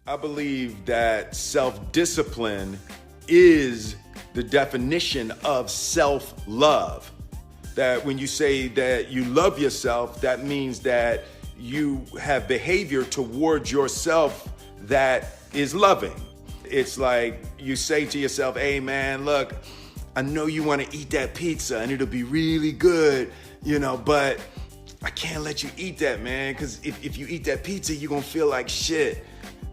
I believe that self-discipline is the definition of self-love. That when you say that you love yourself, that means that you have behavior towards yourself that is loving. It's like you say to yourself, hey man, look, I know you want to eat that pizza and it'll be really good, but I can't let you eat that, man, because if you eat that pizza, you're gonna feel like shit.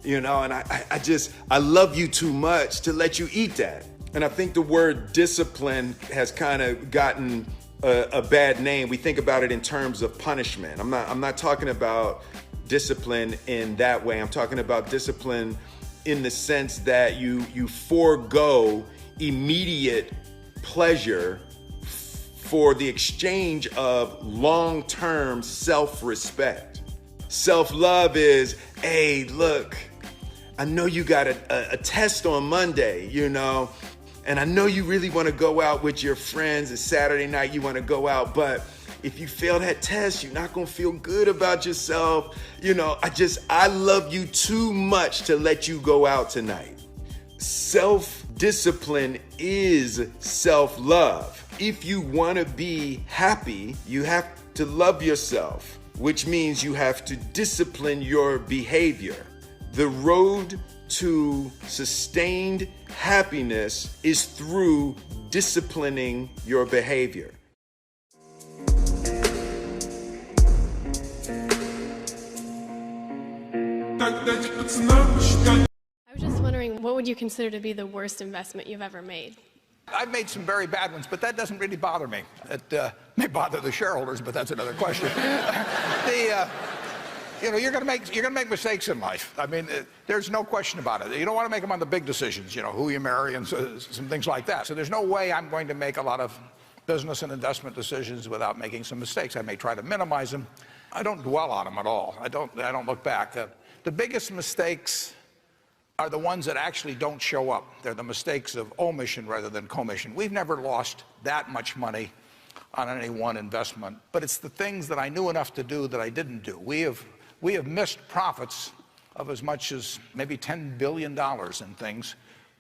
And I love you too much to let you eat that. And I think the word discipline has kind of gotten a bad name. We think about it in terms of punishment. I'm not talking about discipline in that way. I'm talking about discipline in the sense that you forego immediate pleasure for the exchange of long-term self-respect. Self-love is, hey, look, I know you got a test on Monday, and I know you really want to go out with your friends. It's Saturday night, you want to go out, but if you fail that test, you're not going to feel good about yourself. I love you too much to let you go out tonight. Self-discipline is self-love. If you want to be happy, you have to love yourself, which means you have to discipline your behavior. The road to sustained happiness is through disciplining your behavior. I was just wondering, what would you consider to be the worst investment you've ever made? I've made some very bad ones, but that doesn't really bother me. It may bother the shareholders, but that's another question. You're going to make mistakes in life. I mean, there's no question about it. You don't want to make them on the big decisions, who you marry and some things like that. So there's no way I'm going to make a lot of business and investment decisions without making some mistakes. I may try to minimize them. I don't dwell on them at all. I don't look back. The biggest mistakes are the ones that actually don't show up. They're the mistakes of omission rather than commission. We've never lost that much money on any one investment, but it's the things that I knew enough to do that I didn't do. We have missed profits of as much as maybe $10 billion in things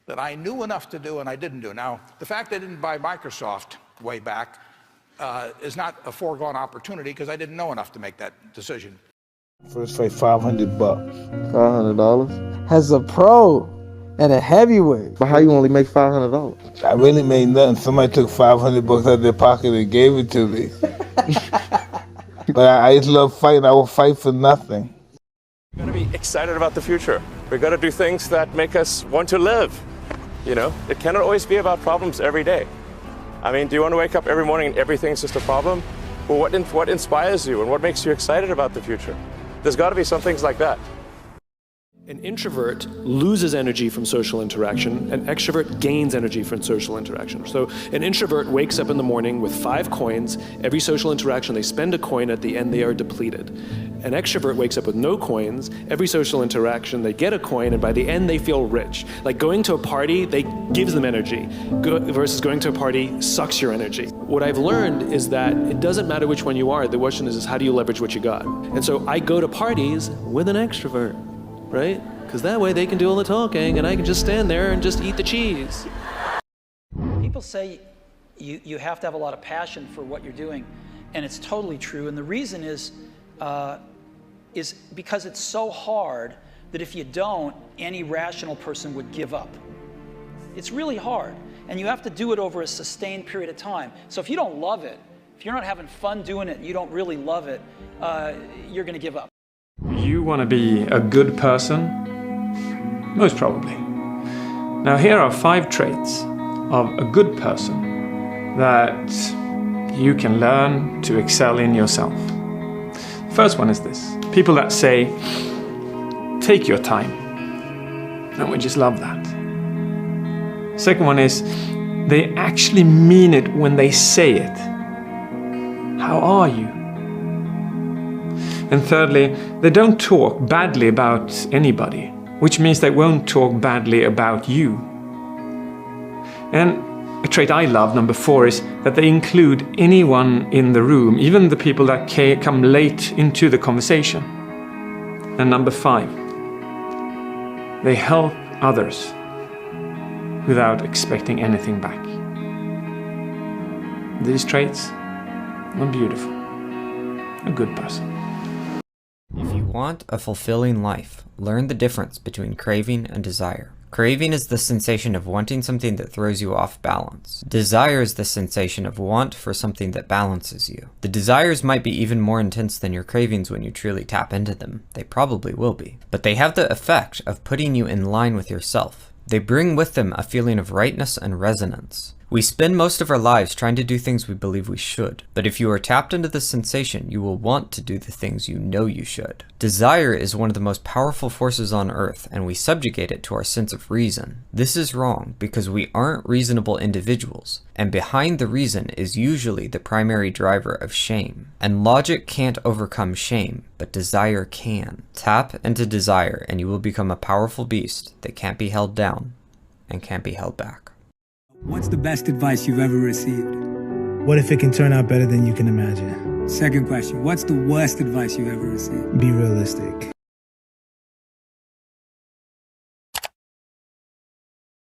that I knew enough to do and I didn't do. Now, the fact I didn't buy Microsoft way back is not a foregone opportunity because I didn't know enough to make that decision. First fight, $500. $500? As a pro and a heavyweight. But how you only make $500? I really made nothing. Somebody took $500 out of their pocket and gave it to me. But I just love fighting. I will fight for nothing. We're going to be excited about the future. We're going to do things that make us want to live. It cannot always be about problems every day. I mean, do you want to wake up every morning and everything's just a problem? Well, what inspires you and what makes you excited about the future? There's got to be some things like that. An introvert loses energy from social interaction. An extrovert gains energy from social interaction. So an introvert wakes up in the morning with 5 coins. Every social interaction, they spend a coin. At the end, they are depleted. An extrovert wakes up with no coins. Every social interaction, they get a coin, and by the end, they feel rich. Like going to a party, they gives them energy, versus going to a party sucks your energy. What I've learned is that it doesn't matter which one you are. The question is how do you leverage what you got? And so I go to parties with an extrovert. Right? Because that way they can do all the talking and I can just stand there and just eat the cheese. People say you have to have a lot of passion for what you're doing, and it's totally true. And the reason is because it's so hard that if you don't, any rational person would give up. It's really hard, and you have to do it over a sustained period of time. So if you don't love it, if you're not having fun doing it, and you don't really love it, you're going to give up. You want to be a good person? Most probably. Now here are 5 traits of a good person that you can learn to excel in yourself. First one is this. People that say, take your time. And we just love that. Second one is, they actually mean it when they say it. How are you? And thirdly, they don't talk badly about anybody, which means they won't talk badly about you. And a trait I love, number 4, is that they include anyone in the room, even the people that come late into the conversation. And number 5, They help others without expecting anything back. These traits are beautiful. A good person. If you want a fulfilling life, learn the difference between craving and desire. Craving is the sensation of wanting something that throws you off balance. Desire is the sensation of want for something that balances you. The desires might be even more intense than your cravings when you truly tap into them. They probably will be. But they have the effect of putting you in line with yourself. They bring with them a feeling of rightness and resonance. We spend most of our lives trying to do things we believe we should, but if you are tapped into the sensation, you will want to do the things you know you should. Desire is one of the most powerful forces on earth, and we subjugate it to our sense of reason. This is wrong because we aren't reasonable individuals, and behind the reason is usually the primary driver of shame. And logic can't overcome shame, but desire can. Tap into desire and you will become a powerful beast that can't be held down and can't be held back. What's the best advice you've ever received? What if it can turn out better than you can imagine? Second question, what's the worst advice you've ever received? Be realistic.